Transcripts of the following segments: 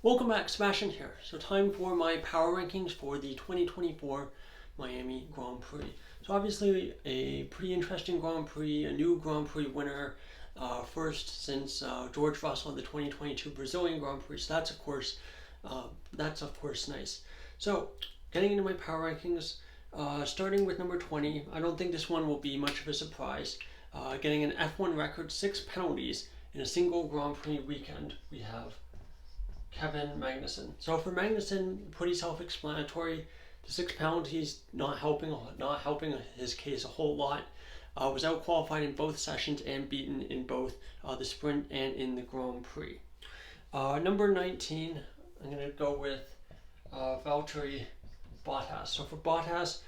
Welcome back, Sebastian here. So time for my power rankings for the 2024 Miami Grand Prix. So obviously a pretty interesting Grand Prix, a new Grand Prix winner, first since George Russell in the 2022 Brazilian Grand Prix. So that's of course nice. So getting into my power rankings, starting with number 20. I don't think this one will be much of a surprise. Getting an F1 record 6 penalties in a single Grand Prix weekend, we have Kevin Magnussen. So for Magnussen, pretty self-explanatory. The 6 penalties not helping his case a whole lot. Was out qualified in both sessions and beaten in both the sprint and in the Grand Prix. Number 19, I'm going to go with Valtteri Bottas. So for Bottas,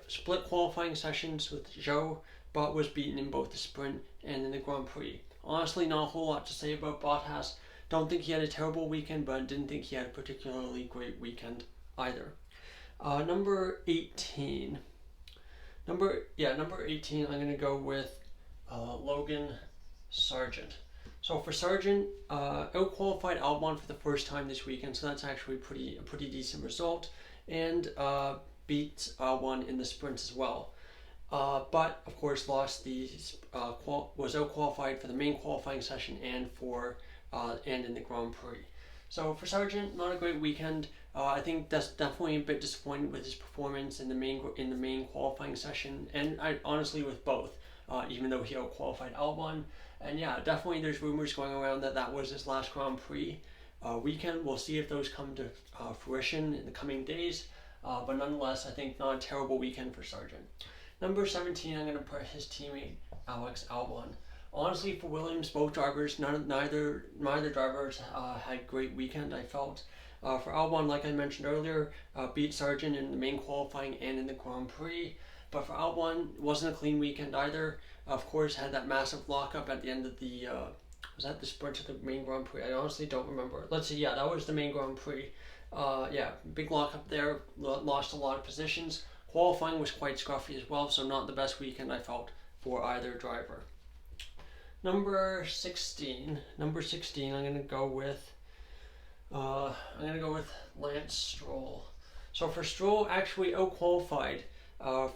split qualifying sessions with Zhou, but was beaten in both the sprint and in the Grand Prix. Honestly, not a whole lot to say about Bottas. Don't think he had a terrible weekend, but I didn't think he had a particularly great weekend either. Number 18. Number 18, I'm going to go with Logan Sargent. So for Sargent, out-qualified Albon for the first time this weekend, so that's actually a pretty decent result, and beat Albon in the sprint as well. But of course lost was out-qualified for the main qualifying session and in the Grand Prix. So for Sargent, not a great weekend. I think that's definitely a bit disappointed with his performance in the main qualifying session, and honestly with both, even though he out-qualified Albon. And yeah, definitely there's rumors going around that was his last Grand Prix weekend. We'll see if those come to fruition in the coming days. But nonetheless, I think not a terrible weekend for Sargent. Number 17, I'm going to put his teammate Alex Albon. Honestly, for Williams, both drivers, neither drivers had great weekend, I felt. For Albon, like I mentioned earlier, beat Sargent in the main qualifying and in the Grand Prix. But for Albon, it wasn't a clean weekend either. Of course, had that massive lockup at the end of the, was that the sprint of the main Grand Prix? I honestly don't remember. Let's see, yeah, that was the main Grand Prix. Big lockup there, lost a lot of positions. Qualifying was quite scruffy as well, so not the best weekend I felt for either driver. Number 16, I'm going to go with Lance Stroll. So for Stroll, actually out-qualified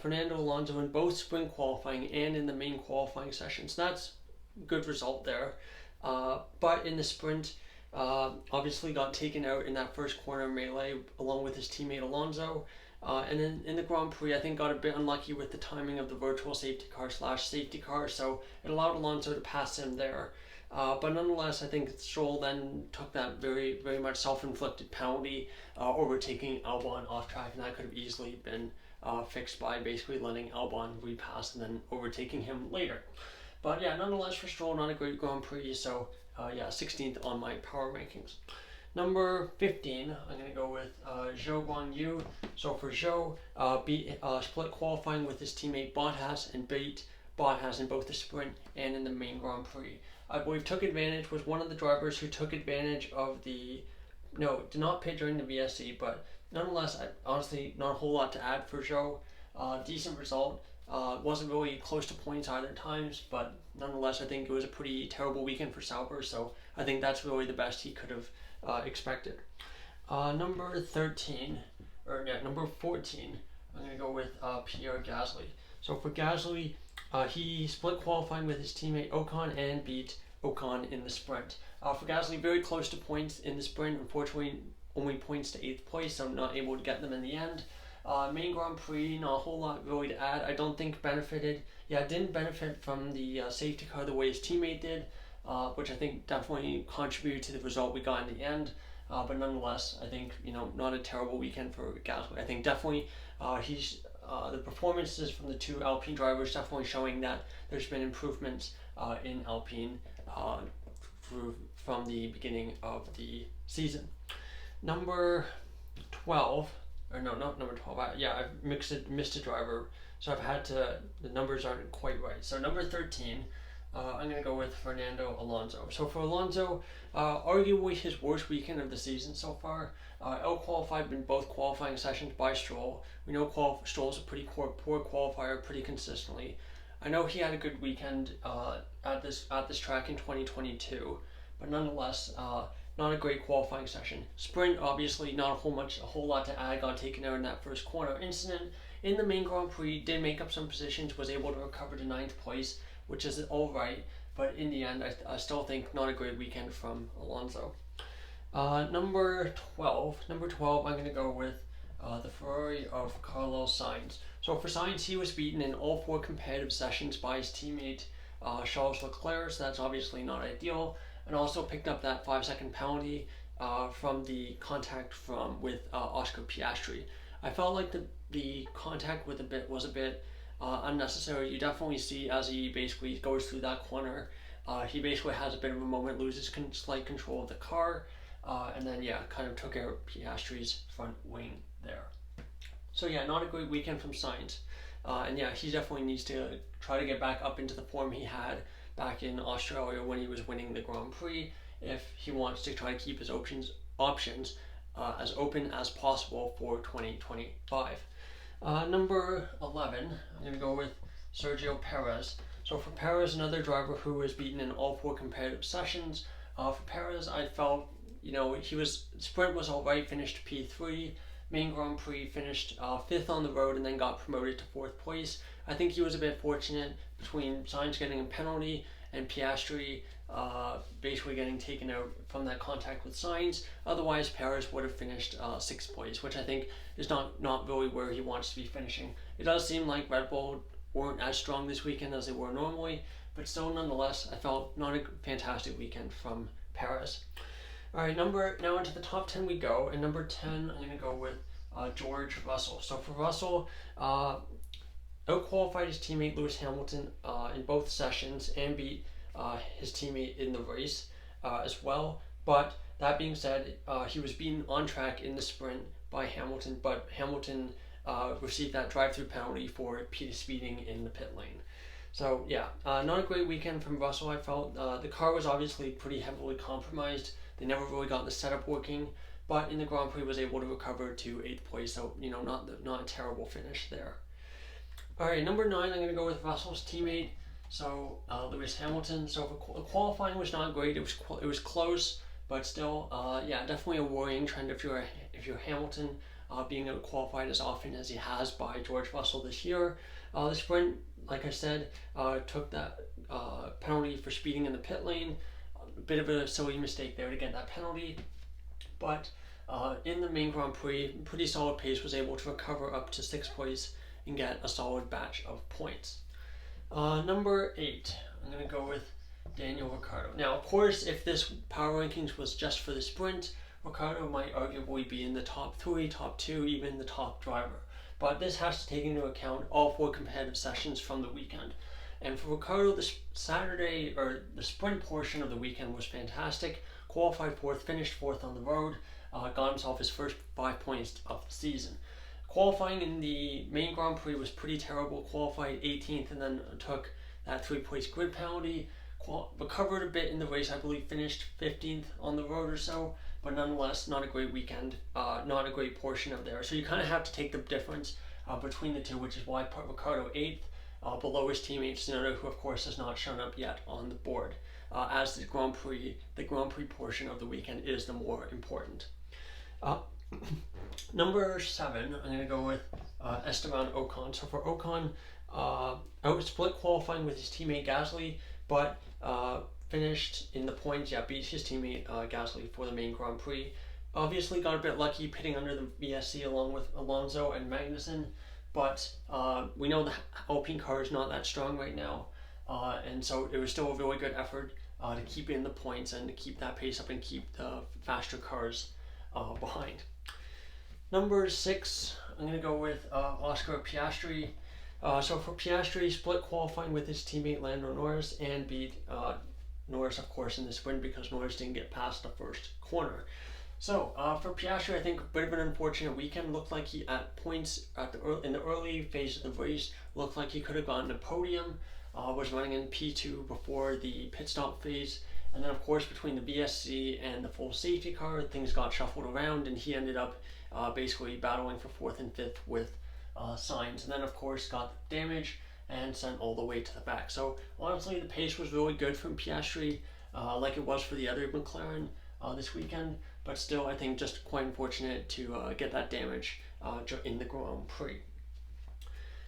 Fernando Alonso in both sprint qualifying and in the main qualifying sessions. That's a good result there. But in the sprint, obviously got taken out in that first corner melee along with his teammate Alonso. And then in the Grand Prix, I think got a bit unlucky with the timing of the virtual safety car / safety car, so it allowed Alonso to pass him there. But nonetheless, I think Stroll then took that very, very much self-inflicted penalty, overtaking Albon off track, and that could have easily been fixed by basically letting Albon repass and then overtaking him later. But yeah, nonetheless for Stroll, not a great Grand Prix, so 16th on my power rankings. Number 15, I'm going to go with Zhou Guanyu. So for Zhou, split qualifying with his teammate Bottas and beat Bottas in both the sprint and in the main Grand Prix. I believe was one of the drivers who took advantage of did not pit during the VSC, but nonetheless, honestly, not a whole lot to add for Zhou. Decent result. Wasn't really close to points either times, but nonetheless, I think it was a pretty terrible weekend for Sauber, so I think that's really the best he could have expected. Number 14, I'm going to go with Pierre Gasly. So for Gasly, he split qualifying with his teammate Ocon and beat Ocon in the sprint. For Gasly, very close to points in the sprint. Unfortunately, only points to 8th place, so I'm not able to get them in the end. Main Grand Prix, not a whole lot really to add. I don't think didn't benefit from the safety car the way his teammate did, which I think definitely contributed to the result we got in the end. But nonetheless, I think not a terrible weekend for Gasly. I think definitely the performances from the two Alpine drivers definitely showing that there's been improvements in Alpine from the beginning of the season. Number 12. Or no, not number 12. I've missed a driver, so the numbers aren't quite right. So number 13, I'm going to go with Fernando Alonso. So for Alonso, arguably his worst weekend of the season so far. Out-qualified in both qualifying sessions by Stroll. We know Stroll's a pretty poor qualifier pretty consistently. I know he had a good weekend at this track in 2022, but nonetheless, not a great qualifying session. Sprint, obviously, not a whole lot to add. Got taken out in that first corner incident. In the main Grand Prix, did make up some positions, was able to recover to 9th place, which is all right. But in the end, I still think not a great weekend from Alonso. Number 12, I'm going to go with the Ferrari of Carlos Sainz. So for Sainz, he was beaten in all 4 competitive sessions by his teammate Charles Leclerc, so that's obviously not ideal. And also picked up that 5-second penalty from the contact with Oscar Piastri. I felt like the contact was a bit unnecessary. You definitely see as he basically goes through that corner, he basically has a bit of a moment, loses slight control of the car, and then kind of took out Piastri's front wing there. So not a great weekend from Sainz. And he definitely needs to try to get back up into the form he had back in Australia when he was winning the Grand Prix, if he wants to try to keep his options as open as possible for 2025. Number 11, I'm going to go with Sergio Perez. So for Perez, another driver who was beaten in all 4 competitive sessions. For Perez, I felt, sprint was alright, finished P3. Main Grand Prix finished 5th on the road and then got promoted to 4th place. I think he was a bit fortunate between Sainz getting a penalty and Piastri basically getting taken out from that contact with Sainz. Otherwise, Perez would have finished 6th place, which I think is not really where he wants to be finishing. It does seem like Red Bull weren't as strong this weekend as they were normally, but still, nonetheless, I felt not a fantastic weekend from Perez. Alright, now into the top 10 we go, and number 10, I'm going to go with George Russell. So for Russell, out-qualified his teammate Lewis Hamilton in both sessions and beat his teammate in the race as well. But that being said, he was beaten on track in the sprint by Hamilton, but Hamilton received that drive-through penalty for speeding in the pit lane. So not a great weekend from Russell, I felt. The car was obviously pretty heavily compromised. They never really got the setup working, but in the Grand Prix was able to recover to 8th place, so not a terrible finish there. Alright, number 9, I'm going to go with Russell's teammate, so Lewis Hamilton. So the qualifying was not great. It was close, but still, definitely a worrying trend if you're Hamilton, being out-qualified as often as he has by George Russell this year. The sprint, like I said, took that penalty for speeding in the pit lane. A bit of a silly mistake there to get that penalty, but in the main Grand Prix, pretty solid pace, was able to recover up to 6th place and get a solid batch of points. Number 8, I'm going to go with Daniel Ricciardo. Now, of course, if this power rankings was just for the sprint, Ricciardo might arguably be in the top 3, top 2, even the top driver. But this has to take into account all 4 competitive sessions from the weekend. And for Ricciardo, the sprint portion of the weekend was fantastic. Qualified 4th, finished 4th on the road, got himself his first 5 points of the season. Qualifying in the main Grand Prix was pretty terrible. Qualified 18th and then took that 3-place grid penalty. Recovered a bit in the race, I believe finished 15th on the road or so, but nonetheless, not a great weekend, not a great portion of there. So you kind of have to take the difference between the two, which is why I put Ricciardo 8th. Below his teammate Tsunoda, who of course has not shown up yet on the board, as the Grand Prix portion of the weekend is the more important. Number 7, I'm going to go with Esteban Ocon. So for Ocon, split qualifying with his teammate Gasly, but finished in the points, beat his teammate Gasly for the main Grand Prix. Obviously got a bit lucky pitting under the VSC along with Alonso and Magnussen, but we know the Alpine car is not that strong right now, and so it was still a really good effort to keep in the points and to keep that pace up and keep the faster cars behind. Number 6, I'm going to go with Oscar Piastri. So for Piastri, split qualifying with his teammate Lando Norris and beat Norris, of course, in the sprint because Norris didn't get past the first corner. So for Piastri, I think a bit of an unfortunate weekend. Looked like he, at points in the early phase of the race, looked like he could have gotten a podium. Was running in P2 before the pit stop phase. And then, of course, between the BSC and the full safety car, things got shuffled around, and he ended up basically battling for 4th and 5th with Sainz. And then, of course, got damage and sent all the way to the back. So, honestly, the pace was really good from Piastri, like it was for the other McLaren. this weekend, but still I think just quite unfortunate to get that damage in the Grand Prix.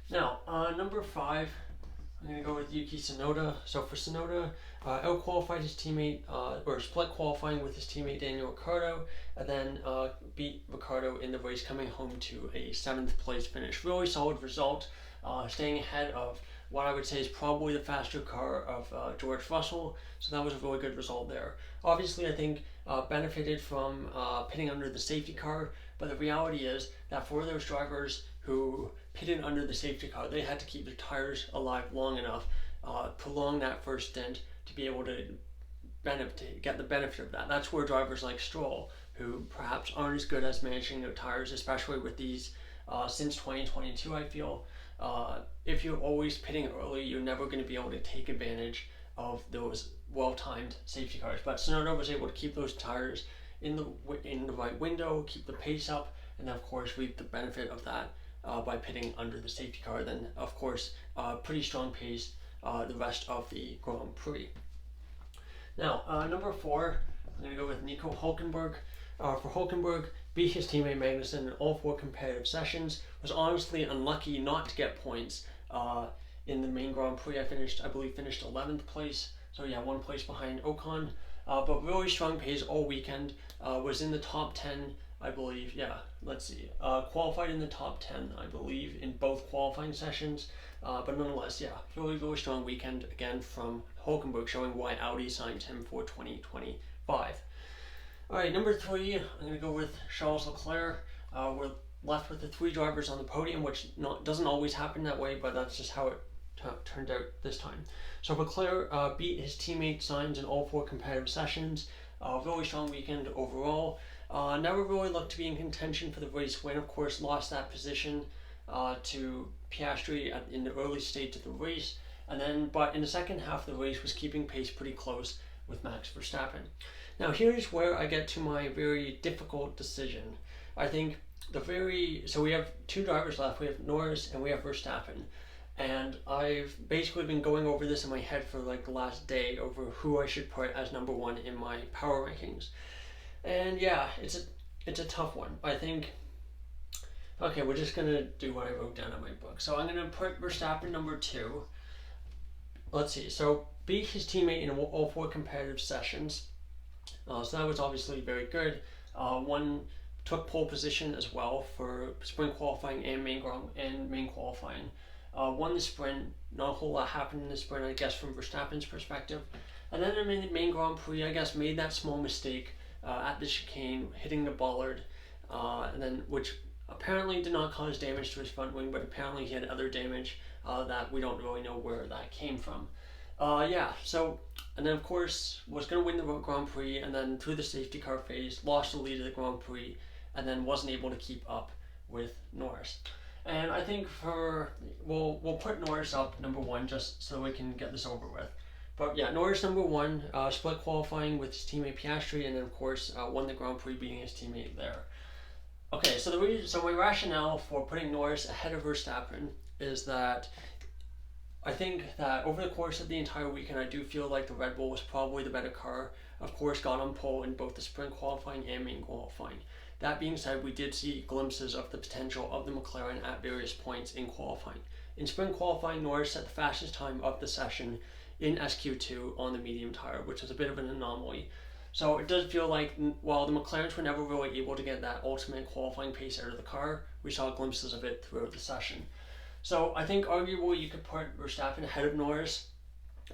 Now, number 5, I'm going to go with Yuki Tsunoda. So for Tsunoda, out-qualified his teammate, or split qualifying with his teammate Daniel Ricciardo, and then beat Ricciardo in the race, coming home to a 7th place finish. Really solid result, staying ahead of what I would say is probably the faster car of George Russell, so that was a really good result there. Obviously, I think benefited from pitting under the safety car, but the reality is that for those drivers who pitted under the safety car, they had to keep their tires alive long enough, prolong that first stint to be able to get the benefit of that. That's where drivers like Stroll, who perhaps aren't as good as managing their tires, especially with these since 2022, I feel, if you're always pitting early, you're never going to be able to take advantage of those well-timed safety cars. But Tsunoda was able to keep those tires in the right window, keep the pace up, and of course reap the benefit of that by pitting under the safety car. Then of course pretty strong pace the rest of the Grand Prix. Now number 4, I'm going to go with Nico Hülkenberg. For Hülkenberg, beat his teammate Magnussen in all 4 competitive sessions. Was honestly unlucky not to get points in the main Grand Prix. I believe finished 11th place. So yeah, 1 place behind Ocon. But really strong pace all weekend. Was in the top 10, I believe. Yeah, let's see. Qualified in the top 10, I believe, in both qualifying sessions. But nonetheless, yeah, really strong weekend again from Hülkenberg, showing why Audi signed him for 2025. Alright, number 3, I'm going to go with Charles Leclerc. We're left with the 3 drivers on the podium, which doesn't always happen that way, but that's just how it turned out this time. So Leclerc beat his teammate Sainz in all 4 competitive sessions. Really strong weekend overall. Never really looked to be in contention for the race win. Of course, lost that position to Piastri in the early stage of the race, but in the second half of the race was keeping pace pretty close with Max Verstappen. Now here's where I get to my very difficult decision. I think so we have 2 drivers left. We have Norris and we have Verstappen. And I've basically been going over this in my head for like the last day over who I should put as number 1 in my power rankings. And yeah, it's a tough one. I think, okay, we're just gonna do what I wrote down in my book. So I'm gonna put Verstappen number 2. Let's see, so beat his teammate in all 4 competitive sessions. So that was obviously very good. Took pole position as well for sprint qualifying and main qualifying. Won the sprint. Not a whole lot happened in the sprint, I guess, from Verstappen's perspective. And then in the main Grand Prix, I guess, made that small mistake at the chicane, hitting the bollard, which apparently did not cause damage to his front wing, but apparently he had other damage that we don't really know where that came from. And then of course was going to win the Grand Prix, and then through the safety car phase lost the lead of the Grand Prix, and then wasn't able to keep up with Norris. And I think we'll put Norris up number 1 just so we can get this over with. But yeah, Norris number 1, split qualifying with his teammate Piastri, and then of course won the Grand Prix beating his teammate there. Okay, so my rationale for putting Norris ahead of Verstappen is that I think that over the course of the entire weekend, I do feel like the Red Bull was probably the better car. Of course, got on pole in both the sprint qualifying and main qualifying. That being said, we did see glimpses of the potential of the McLaren at various points in qualifying. In sprint qualifying, Norris set the fastest time of the session in SQ2 on the medium tire, which is a bit of an anomaly. So it does feel like while the McLarens were never really able to get that ultimate qualifying pace out of the car, we saw glimpses of it throughout the session. So I think arguably you could put Verstappen ahead of Norris.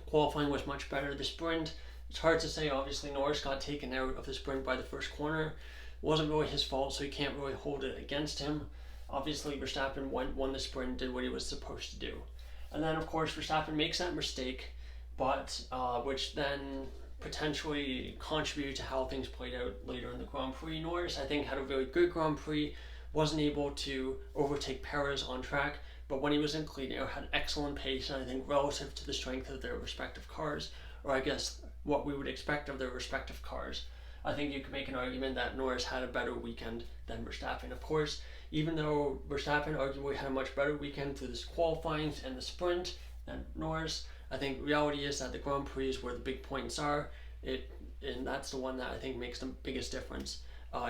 Qualifying was much better. The sprint, it's hard to say. Obviously, Norris got taken out of the sprint by the first corner. Wasn't really his fault, so you can't really hold it against him. Obviously, Verstappen won the sprint, did what he was supposed to do. And then, of course, Verstappen makes that mistake, but which then potentially contributed to how things played out later in the Grand Prix. Norris, I think, had a very good Grand Prix. Wasn't able to overtake Perez on track, but when he was in clean air, had excellent pace, and I think relative to the strength of their respective cars, or I guess what we would expect of their respective cars, I think you could make an argument that Norris had a better weekend than Verstappen. Of course, even though Verstappen arguably had a much better weekend through the qualifying and the sprint than Norris, I think reality is that the Grand Prix is where the big points are. It and that's the one that I think makes the biggest difference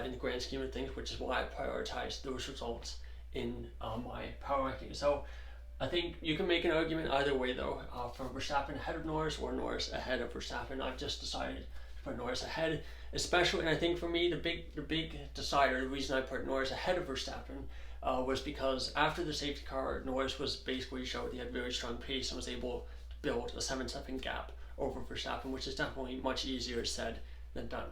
in the grand scheme of things, which is why I prioritize those results in my power ranking. So I think you can make an argument either way though, for Verstappen ahead of Norris or Norris ahead of Verstappen. I've just decided to put Norris ahead, especially, and I think for me the big decider, the reason I put Norris ahead of Verstappen was because after the safety car, Norris was basically showed he had very strong pace and was able to build a 7-second gap over Verstappen, which is definitely much easier said than done.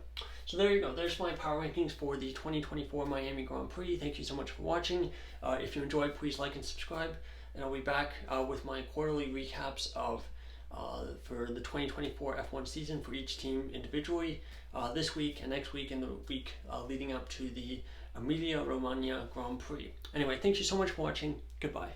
So there you go. There's my power rankings for the 2024 Miami Grand Prix. Thank you so much for watching. If you enjoyed, please like and subscribe. And I'll be back with my quarterly recaps of for the 2024 F1 season for each team individually this week and next week and the week leading up to the Emilia Romagna Grand Prix. Anyway, thank you so much for watching. Goodbye.